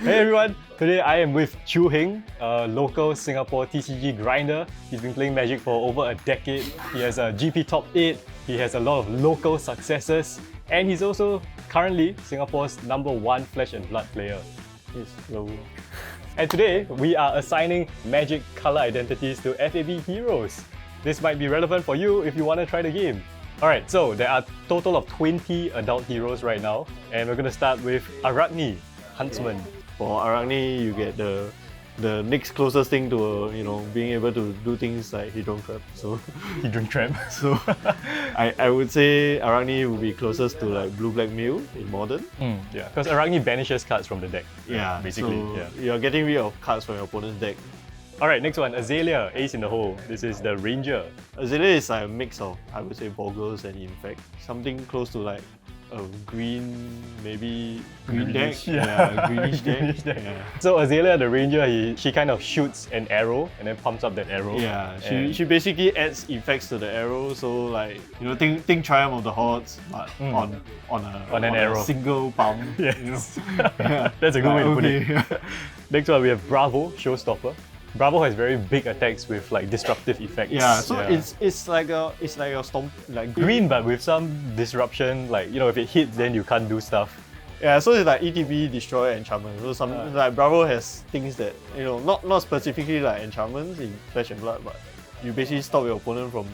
Hey everyone, today I am with Chu Hing, a local Singapore TCG grinder. He's been playing Magic for over a decade. He has a GP top 8, he has a lot of local successes, and he's also currently Singapore's #1 Flesh and Blood player. Hello. And today, we are assigning Magic color identities to FAB heroes. This might be relevant for you if you want to try the game. Alright, so there are a total of 20 adult heroes right now, and we're going to start with Arachne, Huntsman. For Arachne, you get the next closest thing to being able to do things like Hedron Trap. So Hedron Trap. So I would say Arachne would be closest to like Blue-Black Mill in Modern. Yeah, because Arachne banishes cards from the deck. Yeah, basically. So you're getting rid of cards from your opponent's deck. Alright, next one, Azalea, Ace in the Hole. This is the Ranger. Azalea is like a mix of, I would say, Boggles and Infect. Something close to like a green, maybe green deck. Greenish deck. Yeah. So Azalea, the Ranger, she kind of shoots an arrow and then pumps up that arrow. Yeah, she basically adds effects to the arrow. So like think Triumph of the Hordes, but on an arrow, a single pump. Yes. That's a good way to put it. Next one, we have Bravo, Showstopper. Bravo has very big attacks with like disruptive effects. Yeah, so it's like a storm, like green but with some disruption. Like if it hits, then you can't do stuff. Yeah, so it's like ETB, Destroy, Enchantment. So like Bravo has things that not specifically like enchantments in Flesh and Blood, but you basically stop your opponent from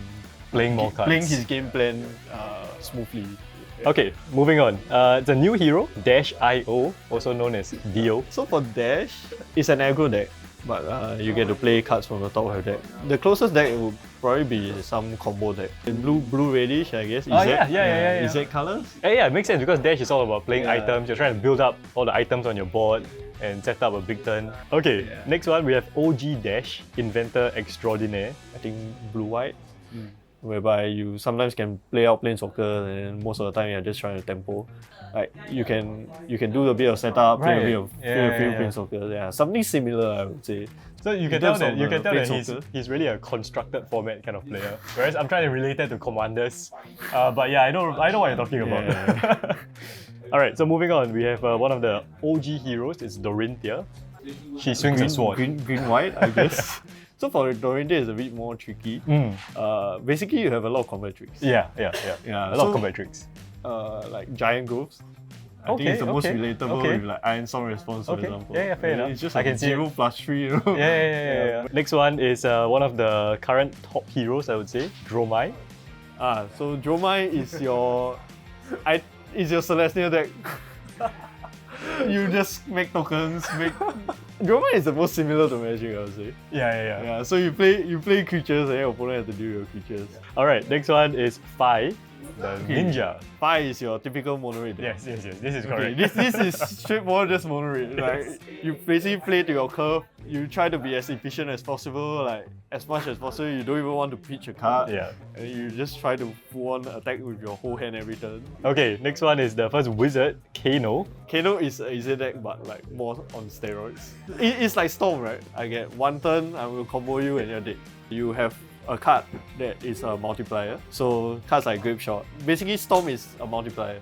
playing more cards, playing his game plan smoothly. Okay, moving on. It's a new hero, Dash.io, also known as Dio. So for Dash, it's an aggro deck, but you get to play cards from the top of your deck. The closest deck would probably be some combo deck. Blue reddish, I guess. Is that colors? Yeah, it makes sense because Dash is all about playing items. You're trying to build up all the items on your board and set up a big turn. Okay, next one we have OG Dash, Inventor Extraordinaire. I think blue-white. Whereby you sometimes can play out Planeswalker and most of the time you're just trying to tempo. Like you can do a bit of setup, play a bit of Planeswalker. Yeah, something similar I would say. So you can tell that he's really a constructed format kind of player. Whereas I'm trying to relate that to Commanders. But yeah, I know what you're talking about. Alright, so moving on, we have one of the OG heroes, it's Dorinthia. She swings a sword. Green-white, I guess. So for Dorinthia, it's a bit more tricky. Basically, you have a lot of combat tricks. Yeah. A lot of combat tricks. Like Giant Groves. I think it's the most relatable with like Iron Storm Response, for example. Yeah, fair enough. It's just like 0+3, Yeah. Next one is one of the current top heroes, I would say, Dromai. So Dromai is your Celestial deck. You just make tokens, Dromai is the most similar to Magic, I would say. Yeah. So you play creatures and your opponent has to deal with your creatures. Alright, next one is Phi, the Ninja. Phi is your typical mono red deck. Yes, this is correct. This is straightforward just mono red. Like you basically play to your curve, you try to be as efficient as possible, like as much as possible. You don't even want to pitch a card. Yeah. And you just try to full-on attack with your whole hand every turn. Okay, next one is the first wizard, Kano. Kano is an easy deck, but like more on steroids. It's like Storm, right? I get one turn, I will combo you and you're dead. You have a card that is a multiplier. So cards like Grape Shot. Basically, Storm is a multiplier.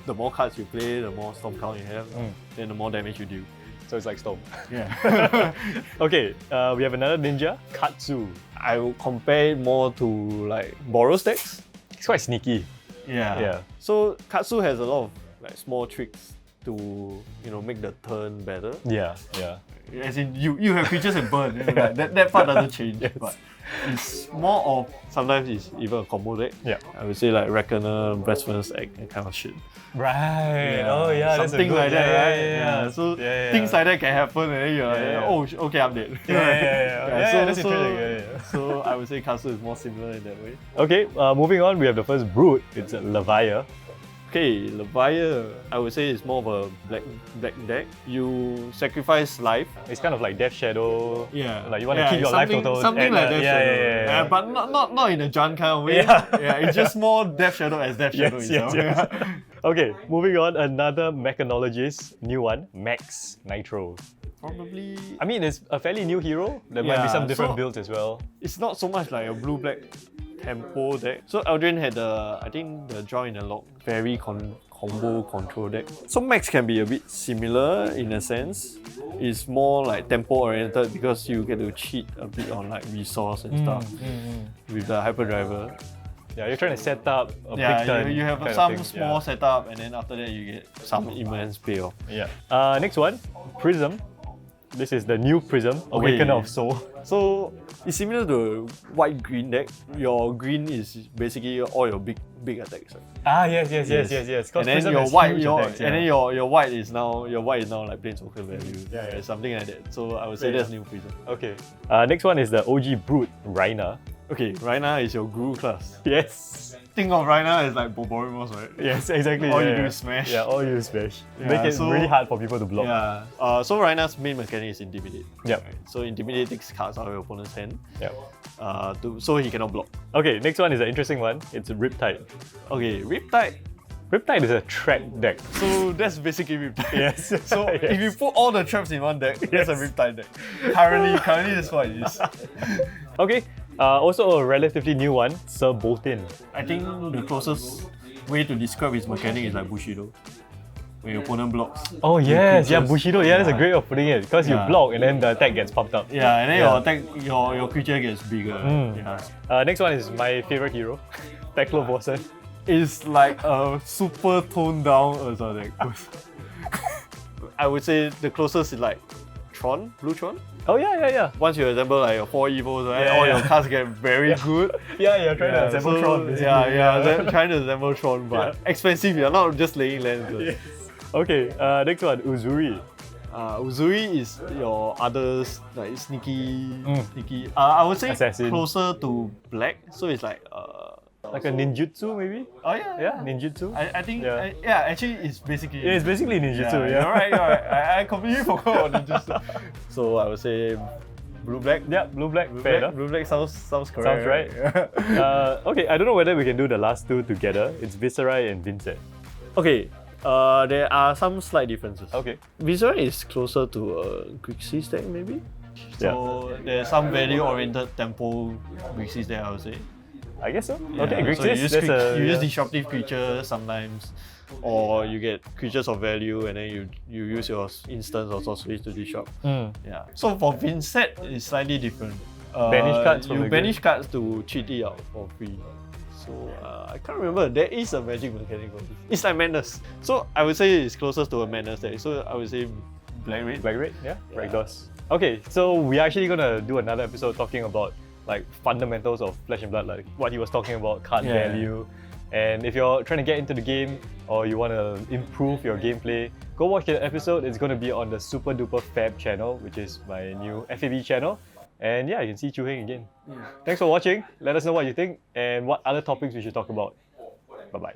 The more cards you play, the more Storm count you have, then the more damage you do. So it's like Storm. Yeah. Okay, we have another ninja, Katsu. I would compare it more to like Boros decks. It's quite sneaky. Yeah. So Katsu has a lot of like small tricks to make the turn better. Yeah. As in you have creatures and burn. That part doesn't change. Yes. But it's more of sometimes it's even a combo deck. Yeah. I would say like Reckoner, Blasphemous Act, that kind of shit. Right. Oh yeah. Something like that, right? Yeah. So things like that can happen, and then you're like, oh, okay, I'm dead. That's interesting. So I would say Katsu is more similar in that way. Okay. Moving on, we have the first Brood. It's Levia. Okay, Levia, I would say it's more of a black deck. You sacrifice life. It's kind of like Death Shadow. Yeah. Like you want to keep your life total. Something like Death Shadow. But not in a Jun kind of way. It's just more Death Shadow as Death Shadow itself. Yes. Okay, moving on, another mechanologist, new one, Max Nitro. Probably. I mean, it's a fairly new hero. There might be some different builds as well. It's not so much like a blue-black tempo deck. So Eldrin had I think the draw in the log very combo control deck. So Max can be a bit similar in a sense. It's more like tempo oriented because you get to cheat a bit on like resource and stuff with the hyperdriver. Yeah, you're trying to set up a big Yeah, turn. you have kind of some thing. small setup and then after that you get some immense payoff. Yeah. Next one, Prism. This is the new Prism, Awakener of Soul. So it's similar to white green deck. Your green is basically all your big attacks. Right? Ah, yes. And then your white, and then your white is now like Planeswalker value. Yeah. Something like that. So I would say that's new Prism. Okay. Next one is the OG Brute, Rhina. Okay, Rhina is your guru class. Yes. Think of Rhina as like Boborymos, right? Yes, exactly. All you do is smash. Yeah, all you do is smash. Yeah, Make it so- really hard for people to block. Yeah. So Rhina's main mechanic is Intimidate. Yep. Right? So Intimidate takes cards out of your opponent's hand. Yep. So he cannot block. Okay, next one is an interesting one. It's Riptide. Okay, Riptide. Riptide is a track deck. So that's basically Riptide. Yes. So Yes. if you put all the traps in one deck, that's a Riptide deck. Currently that's what it is. Okay, also a relatively new one, Sir Boltin. I think the closest way to describe his mechanic is like Bushido. When your opponent blocks. Oh yes, yeah, creatures. Bushido. Yeah, that's a great way of putting it because you Yeah. block and then the attack gets pumped up. Yeah, and then Yeah. your attack, your creature gets bigger. Yeah. Next one is my favorite hero, Teklo Borson. It's like a super toned down Urza deck. I would say the closest is like Tron, Blue Tron. Oh yeah. Once you assemble like your 4 evils, right, Yeah, all yeah. your cards get very good. Yeah, you're trying to assemble so- Tron. Basically. trying to assemble Tron, but expensive. You're not just laying lands. Okay, next one, Uzuri. Uzuri is your others like sneaky. I would say Assassin. closer to black. So it's like Like a ninjutsu maybe? oh yeah. Yeah, ninjutsu. I think Yeah. actually it's basically Yeah, it's basically ninjutsu. Yeah, You're right. I completely forgot about ninjutsu. So I would say blue black. Yeah, blue black. Fair enough. Blue black sounds correct. Sounds right. Okay, I don't know whether we can do the last two together. It's Viserai and Vincent. Okay. There are some slight differences. Okay. Viserai is closer to a Grixis stack maybe. So there's some value-oriented tempo Grixis there, I would say. I guess so. Okay, Yeah, Grixis. so That's you use disruptive creatures sometimes, or you get creatures of value and then you use your instance or sorceries to disrupt. Yeah. So for Vincent, it's slightly different. Banish cards from You the banish cards to cheat it out for free. So I can't remember. There is a magic mechanic for this. It's like Madness. So I would say it's closest to a Madness deck. So I would say Black Red. Black Red, yeah, Rakdos. Okay, so we're actually gonna do another episode talking about like fundamentals of Flesh and Blood, like what he was talking about, card Yeah. value. And if you're trying to get into the game or you want to improve your gameplay, go watch the episode. It's going to be on the Super Duper Fab channel, which is my new FAB channel. And yeah, you can see Chu Heng again. Thanks for watching. Let us know what you think and what other topics we should talk about. Bye bye.